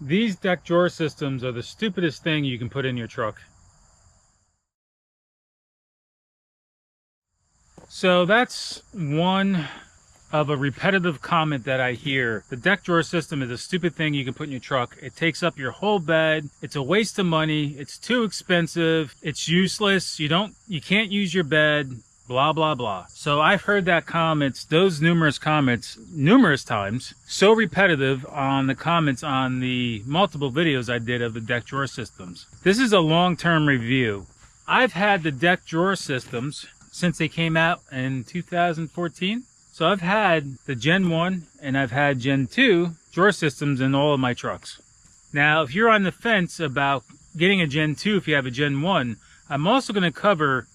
These deck drawer systems are the stupidest thing you can put in your truck. So that's one of a repetitive comment that I hear. The deck drawer system is a stupid thing you can put in your truck. It takes up your whole bed. It's a waste of money. It's too expensive. It's useless. You can't use your bed. Blah, blah, blah. So I've heard those numerous comments numerous times, so repetitive on the comments on the multiple videos I did of the deck drawer systems. This is a long-term review. I've had the deck drawer systems since they came out in 2014. So I've had the Gen 1 and I've had Gen 2 drawer systems in all of my trucks. Now, if you're on the fence about getting a Gen 2 if you have a Gen 1, I'm also going to cover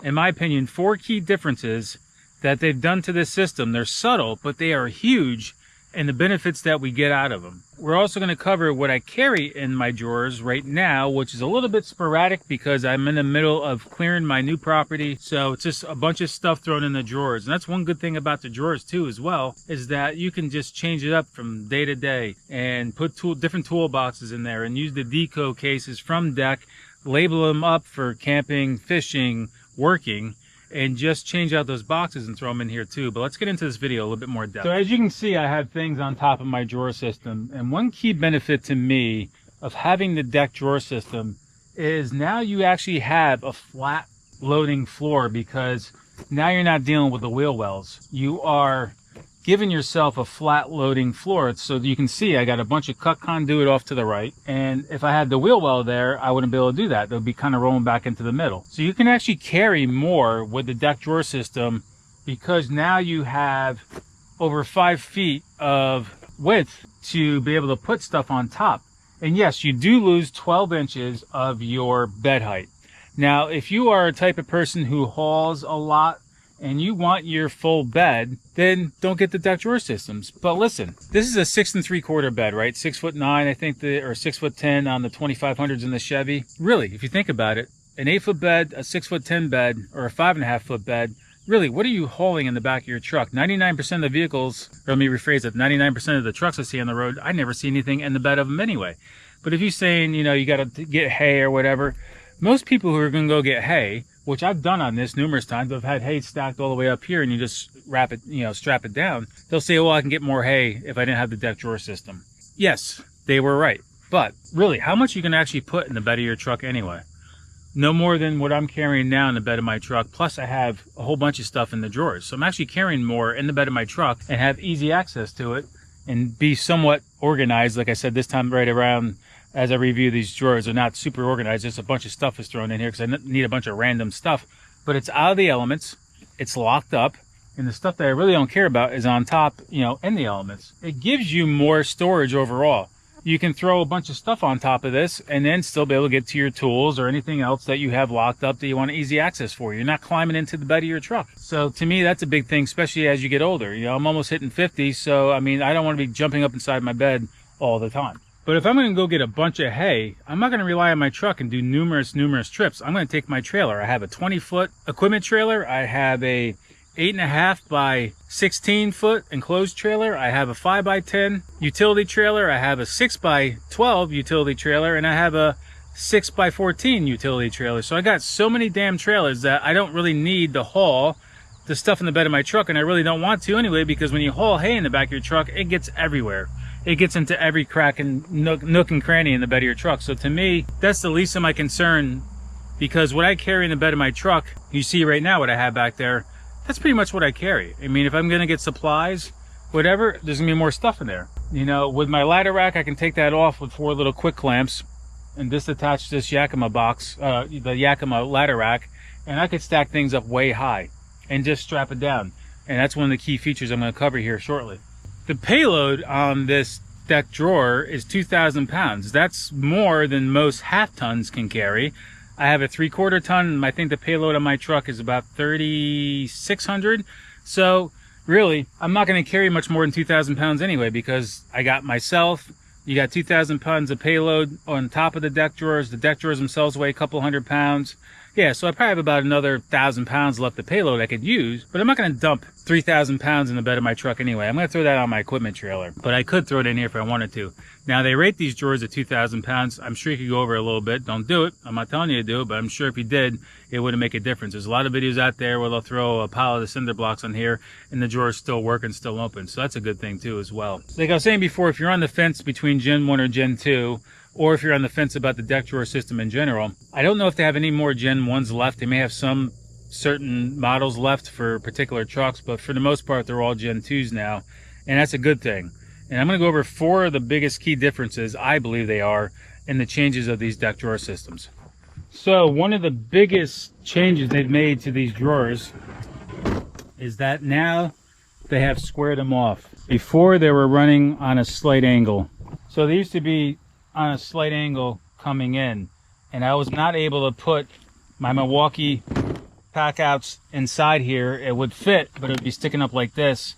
in my opinion, four key differences that they've done to this system. They're subtle, but they are huge in the benefits that we get out of them. We're also going to cover what I carry in my drawers right now, which is a little bit sporadic because I'm in the middle of clearing my new property. So it's just a bunch of stuff thrown in the drawers. And that's one good thing about the drawers too as well, is that you can just change it up from day to day and put different toolboxes in there and use the deco cases from deck, label them up for camping, fishing, working, and just change out those boxes and throw them in here too. But let's get into this video a little bit more depth. So as you can see, I have things on top of my drawer system, and one key benefit to me of having the deck drawer system is now you actually have a flat loading floor, because now you're not dealing with the wheel wells. You are giving yourself a flat loading floor. So you can see I got a bunch of cut conduit off to the right, and if I had the wheel well there, I wouldn't be able to do that. They'll be kind of rolling back into the middle. So you can actually carry more with the deck drawer system, because now you have over 5 feet of width to be able to put stuff on top. And yes, you do lose 12 inches of your bed height. Now, if you are a type of person who hauls a lot and you want your full bed, then don't get the deck drawer systems. But listen, this is a 6 3/4 bed, right? 6'9", I think, or 6'10" on the 2500s in the Chevy. Really, if you think about it, an 8-foot bed, a 6'10" bed, or a 5.5-foot bed, really, what are you hauling in the back of your truck? 99% of the vehicles, or let me rephrase it, 99% of the trucks I see on the road, I never see anything in the bed of them anyway. But if you're saying, you got to get hay or whatever, most people who are going to go get hay, which I've done on this numerous times, I've had hay stacked all the way up here and you just wrap it, strap it down. They'll say, well, I can get more hay if I didn't have the deck drawer system. Yes, they were right. But really, how much you can actually put in the bed of your truck anyway? No more than what I'm carrying now in the bed of my truck. Plus I have a whole bunch of stuff in the drawers. So I'm actually carrying more in the bed of my truck and have easy access to it and be somewhat organized. Like I said, this time right around, as I review these drawers, are not super organized. Just a bunch of stuff is thrown in here because I need a bunch of random stuff. But it's out of the elements. It's locked up. And the stuff that I really don't care about is on top, in the elements. It gives you more storage overall. You can throw a bunch of stuff on top of this and then still be able to get to your tools or anything else that you have locked up that you want easy access for. You're not climbing into the bed of your truck. So to me, that's a big thing, especially as you get older. I'm almost hitting 50, so I don't want to be jumping up inside my bed all the time. But if I'm going to go get a bunch of hay, I'm not going to rely on my truck and do numerous trips. I'm going to take my trailer. I have a 20-foot equipment trailer. I have a 8.5 by 16-foot enclosed trailer. I have a 5 by 10 utility trailer. I have a 6 by 12 utility trailer, and I have a 6 by 14 utility trailer. So I got so many damn trailers that I don't really need to haul the stuff in the bed of my truck, and I really don't want to anyway, because when you haul hay in the back of your truck, it gets everywhere. It gets into every crack and nook and cranny in the bed of your truck. So to me, that's the least of my concern, because what I carry in the bed of my truck, you see right now what I have back there, that's pretty much what I carry. If I'm gonna get supplies, whatever, there's gonna be more stuff in there. With my ladder rack, I can take that off with 4 little quick clamps and disattach this Yakima box, the Yakima ladder rack, and I could stack things up way high and just strap it down. And that's one of the key features I'm gonna cover here shortly. The payload on this deck drawer is 2,000 pounds. That's more than most half tons can carry. I have a 3/4 ton, and I think the payload on my truck is about 3,600. So really, I'm not going to carry much more than 2,000 pounds anyway, because I got myself. You got 2,000 pounds of payload on top of the deck drawers. The deck drawers themselves weigh a couple hundred pounds. Yeah, so I probably have about another 1,000 pounds left of payload I could use, but I'm not going to dump 3,000 pounds in the bed of my truck anyway. I'm going to throw that on my equipment trailer, but I could throw it in here if I wanted to. Now, they rate these drawers at 2,000 pounds. I'm sure you could go over a little bit. Don't do it. I'm not telling you to do it, but I'm sure if you did, it wouldn't make a difference. There's a lot of videos out there where they'll throw a pile of the cinder blocks on here and the drawer's still working, still open. So that's a good thing too as well. Like I was saying before, if you're on the fence between Gen 1 or Gen 2, or if you're on the fence about the deck drawer system in general, I don't know if they have any more Gen 1s left. They may have some certain models left for particular trucks, but for the most part, they're all Gen 2s now, and that's a good thing. And I'm going to go over 4 of the biggest key differences, I believe they are, in the changes of these deck drawer systems. So one of the biggest changes they've made to these drawers is that now they have squared them off. Before, they were running on a slight angle. So they used to be on a slight angle coming in, and I was not able to put my Milwaukee pack outs inside here. It would fit, but it would be sticking up like this,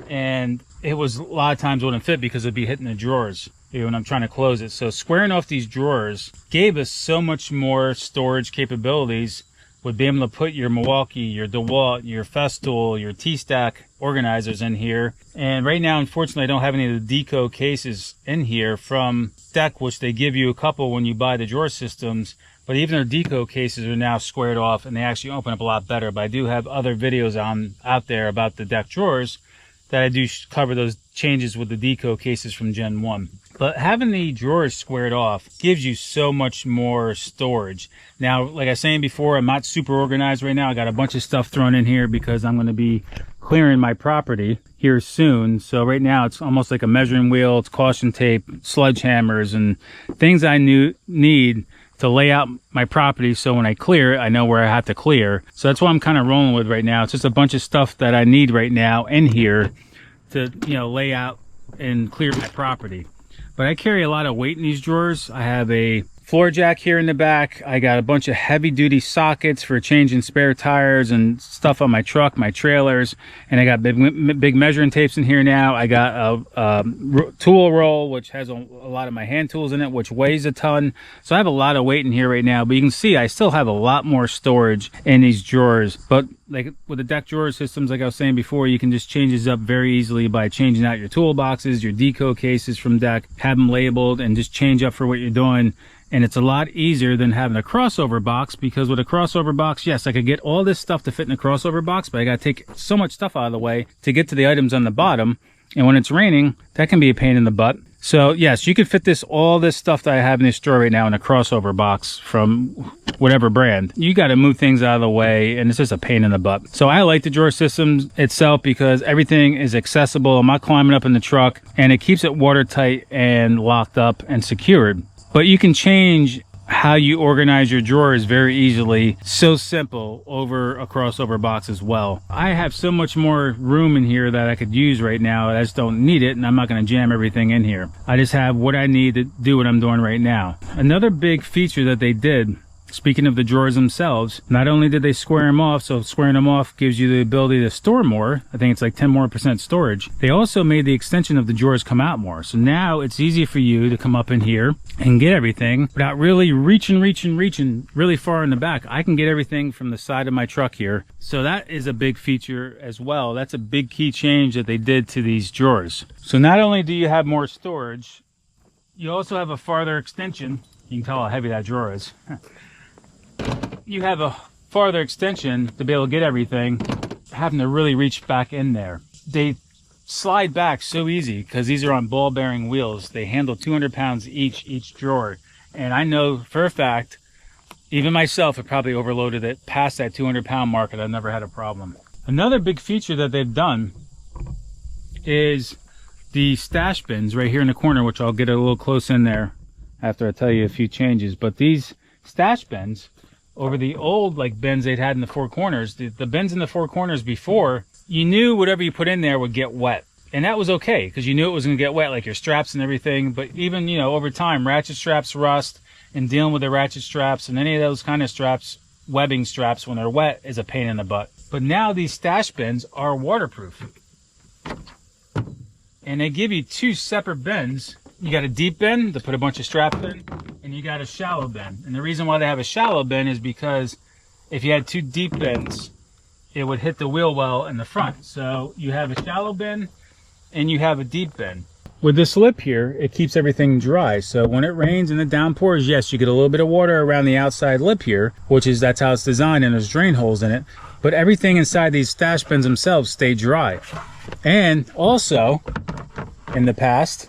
and it was a lot of times wouldn't fit because it'd be hitting the drawers when I'm trying to close it. So squaring off these drawers gave us so much more storage capabilities. Would be able to put your Milwaukee, your DeWalt, your Festool, your T-Stack organizers in here. And right now, unfortunately, I don't have any of the deco cases in here from Deck, which they give you a couple when you buy the drawer systems. But even their deco cases are now squared off, and they actually open up a lot better. But I do have other videos out there about the Deck drawers that I do cover those changes with the deco cases from Gen 1. But having the drawers squared off gives you so much more storage. Now, like I was saying before, I'm not super organized right now. I got a bunch of stuff thrown in here because I'm going to be clearing my property here soon. So right now it's almost like a measuring wheel. It's caution tape, sledgehammers, and things I need to lay out my property so when I clear it, I know where I have to clear. So that's what I'm kind of rolling with right now. It's just a bunch of stuff that I need right now in here to, lay out and clear my property. But I carry a lot of weight in these drawers. I have a floor jack here in the back. I got a bunch of heavy duty sockets for changing spare tires and stuff on my truck, my trailers. And I got big measuring tapes in here now. I got a tool roll, which has a lot of my hand tools in it, which weighs a ton. So I have a lot of weight in here right now. But you can see I still have a lot more storage in these drawers. But like with the deck drawer systems, like I was saying before, you can just change these up very easily by changing out your toolboxes, your deco cases from Deck, have them labeled, and just change up for what you're doing. And it's a lot easier than having a crossover box, because with a crossover box, yes, I could get all this stuff to fit in a crossover box, but I got to take so much stuff out of the way to get to the items on the bottom. And when it's raining, that can be a pain in the butt. So yes, you could fit all this stuff that I have in this drawer right now in a crossover box from whatever brand. You got to move things out of the way, and it's just a pain in the butt. So I like the drawer system itself because everything is accessible. I'm not climbing up in the truck, and it keeps it watertight and locked up and secured. But you can change how you organize your drawers very easily. So simple over a crossover box as well. I have so much more room in here that I could use right now. I just don't need it, and I'm not going to jam everything in here. I just have what I need to do what I'm doing right now. Another big feature that they did, speaking of the drawers themselves, not only did they square them off, so squaring them off gives you the ability to store more. I think it's like 10% more storage. They also made the extension of the drawers come out more. So now it's easy for you to come up in here and get everything without really reaching really far in the back. I can get everything from the side of my truck here. So that is a big feature as well. That's a big key change that they did to these drawers. So not only do you have more storage, you also have a farther extension. You can tell how heavy that drawer is. You have a farther extension to be able to get everything, having to really reach back in there. They slide back so easy because these are on ball bearing wheels. They handle 200 pounds each drawer. And I know for a fact, even myself have probably overloaded it past that 200 pound mark, and I've never had a problem. Another big feature that they've done is the stash bins right here in the corner, which I'll get a little close in there after I tell you a few changes. But these stash bins, over the old bins they'd had in the four corners, the bins in the four corners before, you knew whatever you put in there would get wet. And that was okay, because you knew it was going to get wet, like your straps and everything. But even, over time, ratchet straps rust, and dealing with the ratchet straps and any of those kind of straps, webbing straps, when they're wet, is a pain in the butt. But now these stash bins are waterproof. And they give you two separate bins. You got a deep bin to put a bunch of straps in, and you got a shallow bin. And the reason why they have a shallow bin is because if you had two deep bins, it would hit the wheel well in the front. So you have a shallow bin and you have a deep bin. With this lip here, it keeps everything dry. So when it rains and the downpours, yes, you get a little bit of water around the outside lip here, that's how it's designed, and there's drain holes in it. But everything inside these stash bins themselves stay dry. And also, in the past,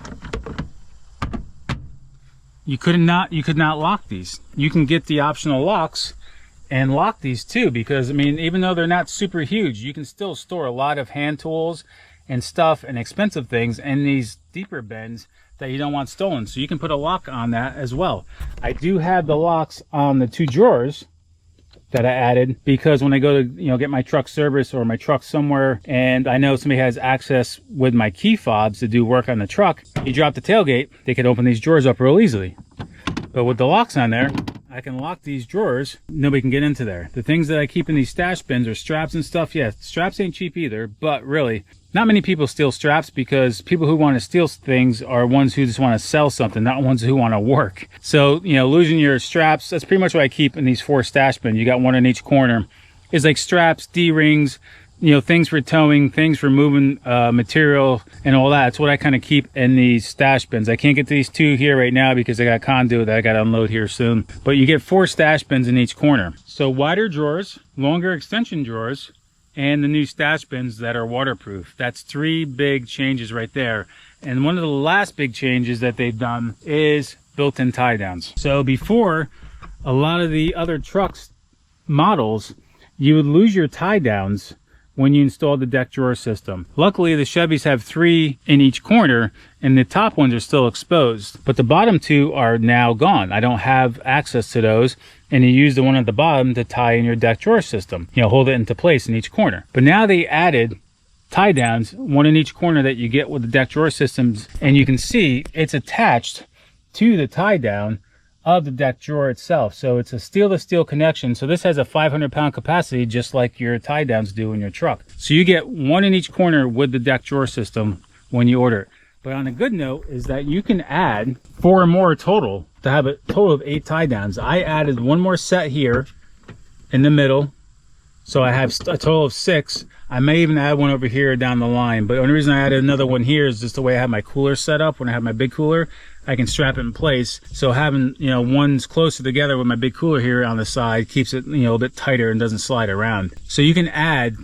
you could not lock these. You can get the optional locks and lock these too, because I mean, even though they're not super huge, you can still store a lot of hand tools and stuff and expensive things in these deeper bins that you don't want stolen. So you can put a lock on that as well. I do have the locks on the two drawers that I added, because when I go to get my truck service or my truck somewhere and I know somebody has access with my key fobs to do work on the truck, you drop the tailgate, they can open these drawers up real easily. But with the locks on there, I can lock these drawers. Nobody can get into there. The things that I keep in these stash bins are straps and stuff. Yeah, straps ain't cheap either, but really, not many people steal straps, because people who want to steal things are ones who just want to sell something, not ones who want to work. So, losing your straps, that's pretty much what I keep in these 4 stash bins. You got one in each corner. Is like straps, D-rings, things for towing, things for moving material and all that. It's what I kind of keep in these stash bins. I can't get to these 2 here right now because I got conduit that I got to unload here soon. But you get 4 stash bins in each corner. So wider drawers, longer extension drawers, and the new stash bins that are waterproof. That's 3 big changes right there. And one of the last big changes that they've done is built-in tie downs. So before, a lot of the other trucks models, you would lose your tie downs when you install the deck drawer system. Luckily, the Chevys have 3 in each corner, and the top ones are still exposed. But the bottom 2 are now gone. I don't have access to those, and you use the one at the bottom to tie in your deck drawer system. Hold it into place in each corner. But now they added tie downs, one in each corner that you get with the deck drawer systems, and you can see it's attached to the tie down of the deck drawer itself. So it's a steel to steel connection. So this has a 500-pound capacity, just like your tie downs do in your truck. So you get one in each corner with the deck drawer system when you order it. But on a good note is that you can add 4 more total to have a total of 8 tie downs. I added 1 more set here in the middle, so I have a total of 6. I may even add one over here down the line, but the only reason I added another one here is just the way I have my cooler set up. When I have my big cooler, I can strap it in place. So having, ones closer together with my big cooler here on the side keeps it, a bit tighter and doesn't slide around. So you can add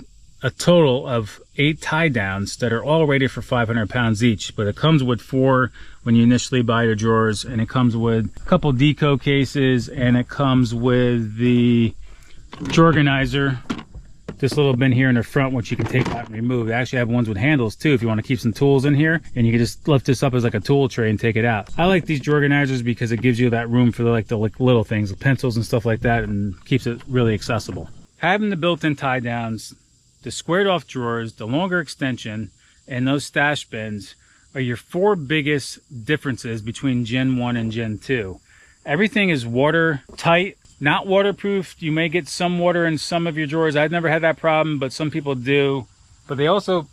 a total of 8 tie downs that are all rated for 500 pounds each, but it comes with 4 when you initially buy your drawers, and it comes with a couple deco cases, and it comes with the drawer organizer, this little bin here in the front, which you can take out and remove. They actually have ones with handles too if you want to keep some tools in here, and you can just lift this up as like a tool tray and take it out. I like these drawer organizers because it gives you that room for the little things, pencils and stuff like that, and keeps it really accessible. Having the built-in tie downs, the squared off drawers, the longer extension, and those stash bins are your 4 biggest differences between Gen 1 and Gen 2. Everything is watertight, not waterproof. You may get some water in some of your drawers. I've never had that problem, but some people do. But they also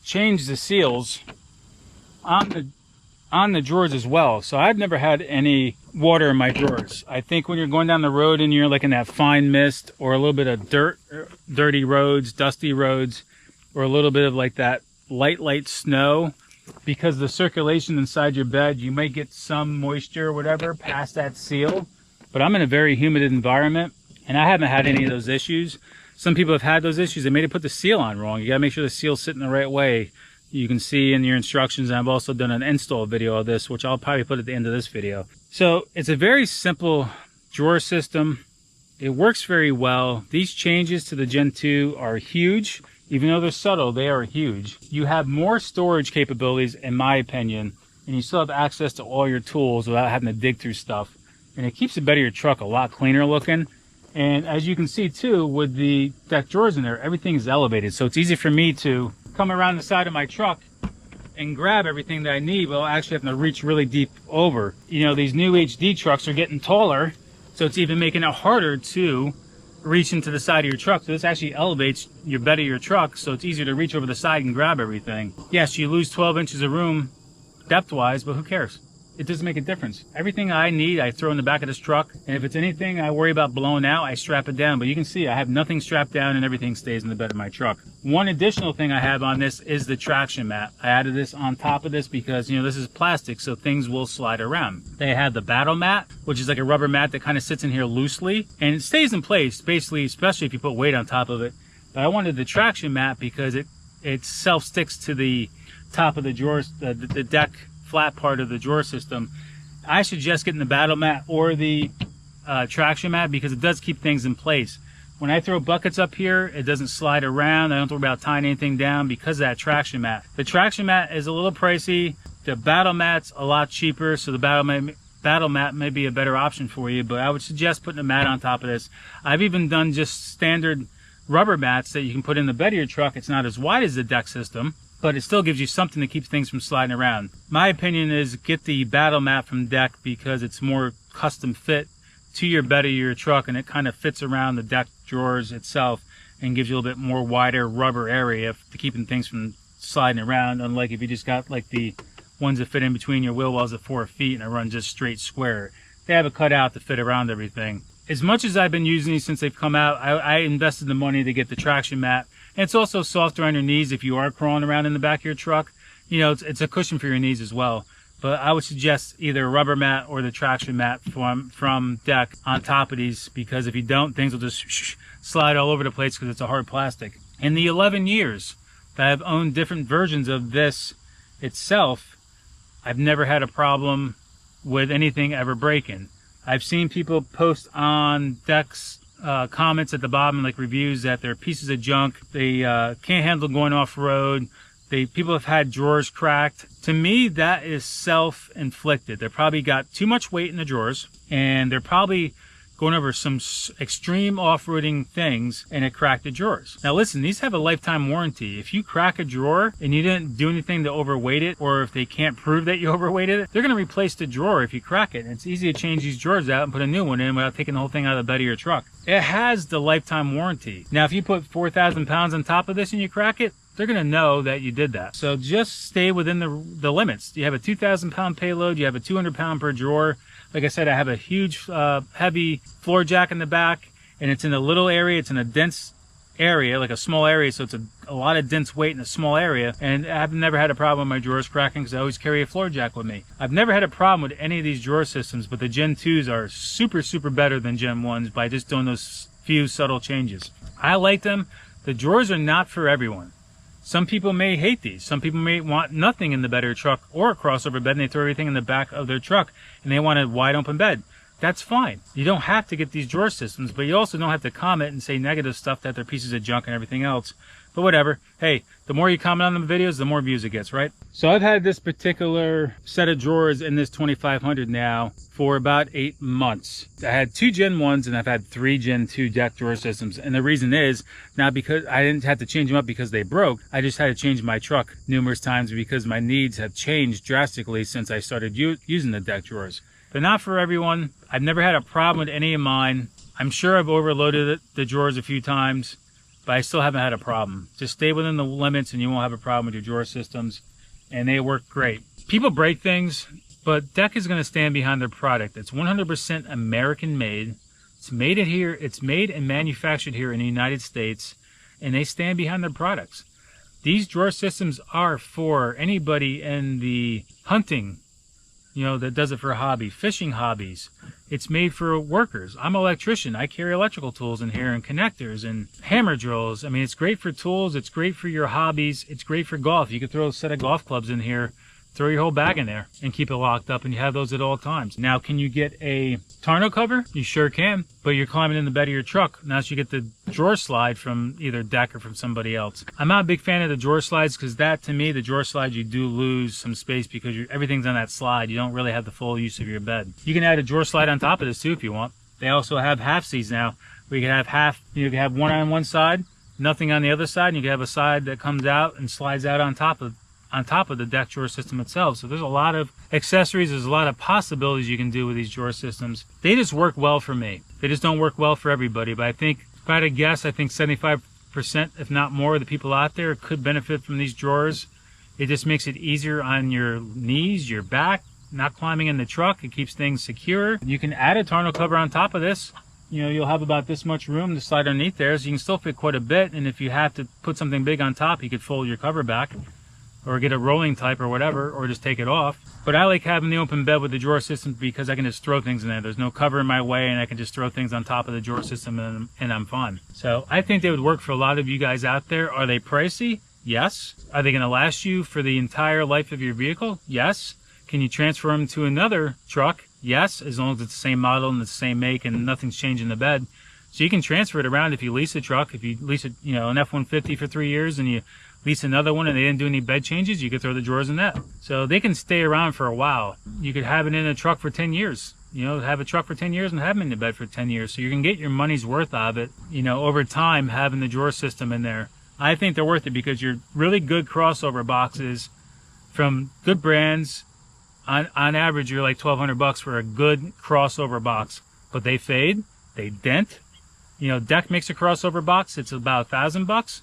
changed the seals on the drawers as well. So I've never had any water in my drawers. I think when you're going down the road and you're like in that fine mist or a little bit of dirty roads, dusty roads, or a little bit of like that light snow, because the circulation inside your bed, you may get some moisture or whatever past that seal. But I'm in a very humid environment, and I haven't had any of those issues. Some people have had those issues. They may have put the seal on wrong. You gotta make sure the seal's sitting the right way. You can see in your instructions, and I've also done an install video of this, which I'll probably put at the end of this video. So it's a very simple drawer system. It works very well. These changes to the Gen 2 are huge. Even though they're subtle, they are huge. You have more storage capabilities, in my opinion, and you still have access to all your tools without having to dig through stuff. And it keeps the bed of your truck a lot cleaner looking. And as you can see too, with the deck drawers in there, everything is elevated. So it's easy for me to come around the side of my truck and grab everything that I need without actually having to reach really deep over. These new HD trucks are getting taller, so it's even making it harder to reach into the side of your truck. So this actually elevates your bed of your truck, so it's easier to reach over the side and grab everything. Yes, you lose 12 inches of room depth-wise, but who cares? it doesn't make a difference. Everything I need, I throw in the back of this truck. And if it's anything I worry about blowing out, I strap it down. But you can see I have nothing strapped down and everything stays in the bed of my truck. One additional thing I have on this is the traction mat. I added this on top of this because, you know, this is plastic, so things will slide around. They have the battle mat, which is like a rubber mat that kind of sits in here loosely. And it stays in place, basically, especially if you put weight on top of it. But I wanted the traction mat because it self-sticks to the top of the drawers, the deck flat part of the drawer system. I suggest getting the battle mat or the traction mat because it does keep things in place. When I throw buckets up here, it doesn't slide around. I don't have to worry about tying anything down because of that traction mat. The traction mat is a little pricey. The battle mat's a lot cheaper, so the battle mat may be a better option for you, but I would suggest putting a mat on top of this. I've even done just standard rubber mats that you can put in the bed of your truck. It's not as wide as the deck system, but it still gives you something to keep things from sliding around. My opinion is get the battle mat from deck because it's more custom fit to your bed of your truck, and it kind of fits around the deck drawers itself and gives you a little bit more wider rubber area to keeping things from sliding around, unlike if you just got like the ones that fit in between your wheel wells at 4 feet and they run just straight square. They have it cut out to fit around everything. As much as I've been using these since they've come out, I invested the money to get the traction mat. And it's also softer on your knees if you are crawling around in the back of your truck. You know, it's a cushion for your knees as well. But I would suggest either a rubber mat or the traction mat from deck on top of these, because if you don't, things will just slide all over the place because it's a hard plastic. In the 11 years that I've owned different versions of this itself, I've never had a problem with anything ever breaking. I've seen people post on decks comments at the bottom, like reviews, that they're pieces of junk. They can't handle going off-road. People have had drawers cracked. To me, that is self-inflicted. They probably got too much weight in the drawers, and they're probably going over some extreme off-roading things, and it cracked the drawers. Now listen, these have a lifetime warranty. If you crack a drawer and you didn't do anything to overweight it, or if they can't prove that you overweighted it, they're going to replace the drawer if you crack it. And it's easy to change these drawers out and put a new one in without taking the whole thing out of the bed of your truck. It has the lifetime warranty. Now if you put 4,000 pounds on top of this and you crack it, they're going to know that you did that. So just stay within the limits. You have a 2,000 pound payload, you have a 200 pound per drawer. Like I said, I have a huge, heavy floor jack in the back, and it's in a little area. It's in a dense area, like a small area, so it's a lot of dense weight in a small area. And I've never had a problem with my drawers cracking because I always carry a floor jack with me. I've never had a problem with any of these drawer systems, but the Gen 2s are super, super better than Gen 1s by just doing those few subtle changes. I like them. The drawers are not for everyone. Some people may hate these. Some people may want nothing in the bed of their truck or a crossover bed, and they throw everything in the back of their truck, and they want a wide open bed. That's fine. You don't have to get these drawer systems, but you also don't have to comment and say negative stuff that they're pieces of junk and everything else. But whatever. Hey, the more you comment on the videos, the more views it gets, right? So I've had this particular set of drawers in this 2500 now for about 8 months. I had 2 Gen 1s and I've had 3 Gen 2 deck drawer systems. And the reason is not because I didn't have to change them up because they broke. I just had to change my truck numerous times because my needs have changed drastically since I started using the deck drawers. They're not for everyone. I've never had a problem with any of mine. I'm sure I've overloaded the drawers a few times, but I still haven't had a problem. Just stay within the limits and you won't have a problem with your drawer systems, and they work great. People break things, but Deck is going to stand behind their product. It's 100% American made. It's made here. It's made and manufactured here in the United States, and they stand behind their products. These drawer systems are for anybody in the hunting, that does it for a hobby, fishing hobbies. It's made for workers. I'm an electrician. I carry electrical tools in here and connectors and hammer drills. I mean, it's great for tools. It's great for your hobbies. It's great for golf. You could throw a set of golf clubs in here, throw your whole bag in there and keep it locked up, and you have those at all times. Now, can you get a tonneau cover? You sure can, but you're climbing in the bed of your truck. Now you get the drawer slide from either Deck or from somebody else. I'm not a big fan of the drawer slides because to me, the drawer slides, you do lose some space because everything's on that slide. You don't really have the full use of your bed. You can add a drawer slide on top of this too if you want. They also have half-seats now where you can have you can have one on one side, nothing on the other side, and you can have a side that comes out and slides out on top of the deck drawer system itself. So there's a lot of accessories, there's a lot of possibilities you can do with these drawer systems. They just work well for me. They just don't work well for everybody, but I think, if I had to guess, I think 75%, if not more, of the people out there could benefit from these drawers. It just makes it easier on your knees, your back, not climbing in the truck. It keeps things secure. You can add a tonneau cover on top of this. You know, you'll have about this much room to slide underneath there, so you can still fit quite a bit. And if you have to put something big on top, you could fold your cover back or get a rolling type or whatever, or just take it off. But I like having the open bed with the drawer system because I can just throw things in there. There's no cover in my way, and I can just throw things on top of the drawer system, and I'm fine. So I think they would work for a lot of you guys out there. Are they pricey? Yes. Are they going to last you for the entire life of your vehicle? Yes. Can you transfer them to another truck? Yes, as long as it's the same model and the same make and nothing's changing the bed. So you can transfer it around if you lease a truck. If you lease an F-150 for 3 years and you lease another one and they didn't do any bed changes, you could throw the drawers in that. So they can stay around for a while. You could have it in a truck for 10 years. Have a truck for 10 years and have them in the bed for 10 years. So you can get your money's worth out of it, over time, having the drawer system in there. I think they're worth it because you're really good crossover boxes from good brands. On average, you're like $1,200 for a good crossover box, but they fade, they dent. Deck makes a crossover box. It's about $1,000.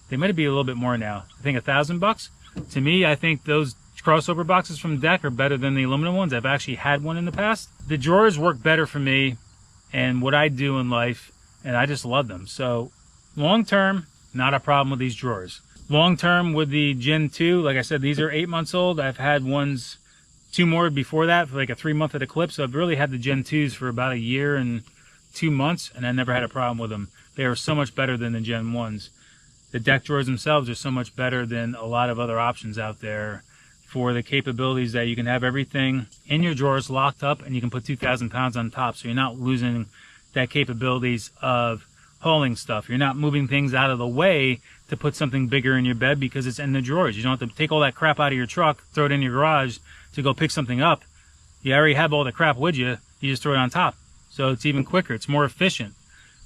They might be a little bit more now. I think $1,000. To me, I think those crossover boxes from Deck are better than the aluminum ones. I've actually had one in the past. The drawers work better for me and what I do in life, and I just love them. So long term, not a problem with these drawers. Long term with the Gen 2, like I said, these are 8 months old. I've had ones 2 more before that for like a 3-month at a clip. So I've really had the Gen 2s for about 1 year and 2 months, and I never had a problem with them. They are so much better than the Gen 1s. The deck drawers themselves are so much better than a lot of other options out there for the capabilities that you can have everything in your drawers locked up and you can put 2,000 pounds on top. So you're not losing that capabilities of hauling stuff. You're not moving things out of the way to put something bigger in your bed because it's in the drawers. You don't have to take all that crap out of your truck, throw it in your garage to go pick something up. You already have all the crap with you. You just throw it on top. So it's even quicker. It's more efficient.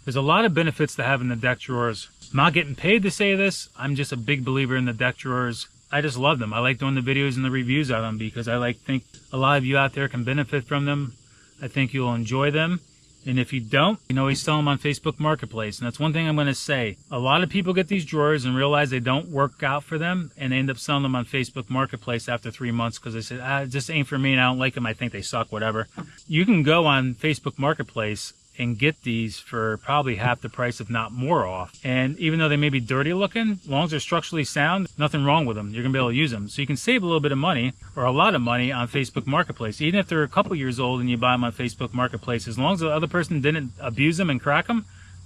There's a lot of benefits to having the deck drawers. I'm not getting paid to say this. I'm just a big believer in the deck drawers. I just love them. I like doing the videos and the reviews of them because I think a lot of you out there can benefit from them. I think you'll enjoy them. And if you don't, you can always sell them on Facebook Marketplace. And that's one thing I'm going to say. A lot of people get these drawers and realize they don't work out for them, and they end up selling them on Facebook Marketplace after 3 months because they said, this ain't for me and I don't like them. I think they suck, whatever. You can go on Facebook Marketplace and get these for probably half the price, if not more off. And even though they may be dirty looking, as long as they're structurally sound, nothing wrong with them. You're gonna be able to use them. So you can save a little bit of money or a lot of money on Facebook Marketplace. Even if they're a couple years old and you buy them on Facebook Marketplace, as long as the other person didn't abuse them and crack them,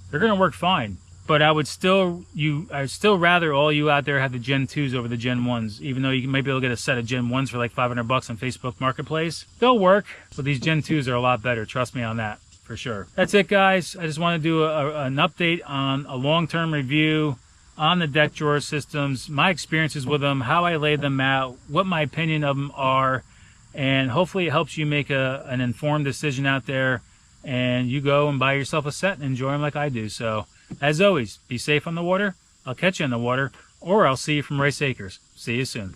they're gonna work fine. But I'd still rather all you out there have the Gen 2s over the Gen 1s, even though you might be able to get a set of Gen 1s for like $500 on Facebook Marketplace. They'll work, but these Gen 2s are a lot better. Trust me on that. For sure. That's it, guys. I just want to do an update on a long-term review on the deck drawer systems, my experiences with them, how I lay them out, what my opinion of them are, and hopefully it helps you make an informed decision out there and you go and buy yourself a set and enjoy them like I do. So, as always, be safe on the water. I'll catch you on the water, or I'll see you from Rice Acres. See you soon.